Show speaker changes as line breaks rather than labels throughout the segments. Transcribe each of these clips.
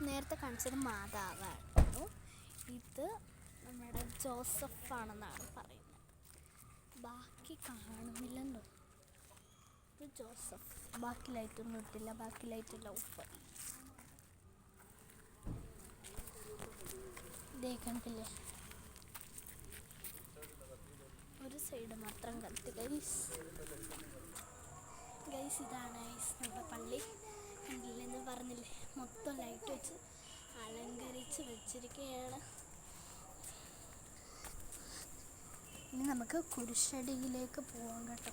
നേരത്തെ കാണിച്ചത് മാതാവായിരുന്നു. ഇത് നമ്മുടെ ജോസഫ് ആണെന്നാണ് പറയുന്നത്. ബാക്കി കാണുന്നില്ലെന്നോ. ഇത് ജോസഫ്. ബാക്കി ലൈറ്റൊന്നും ഇട്ടില്ല. ബാക്കി ലൈറ്റെല്ലാം ഓഫ്. ഇതേ കണ്ടില്ലേ, ഒരു സൈഡ് മാത്രം കത്തി. ഗൈസ് ഇതാണ് നമ്മുടെ പള്ളി. കണ്ടില്ലേ, എന്ന് പറഞ്ഞില്ലേ, മൊത്തം ലൈറ്റ് വെച്ച് അലങ്കരിച്ച് വെച്ചിരിക്കുകയാണ്. ഇനി നമുക്ക് കുരിശടിയിലേക്ക് പോകാം കേട്ടോ.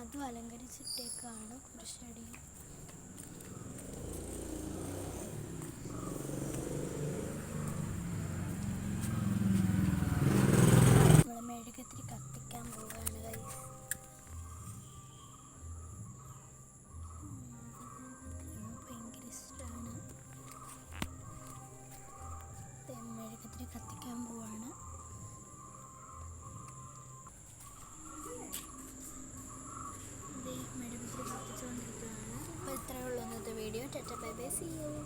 അതും അലങ്കരിച്ചിട്ടേക്കാണ് കുരിശടി. നമ്മൾ മെഴുകുതിരി കത്തിക്കാൻ പോവുകയാണ് ഗൈസ്. ഭയങ്കര ഇഷ്ടമാണ്. മെഴുകുതിരി കത്തിക്കാൻ പോവാണ്. മെഴുകുതിരി കത്തിച്ചുകൊണ്ടിരിക്കുകയാണ്. അപ്പോൾ ഇത്രയേ ഉള്ളൂ ഇന്നത്തെ video. Tata bye bye, see U.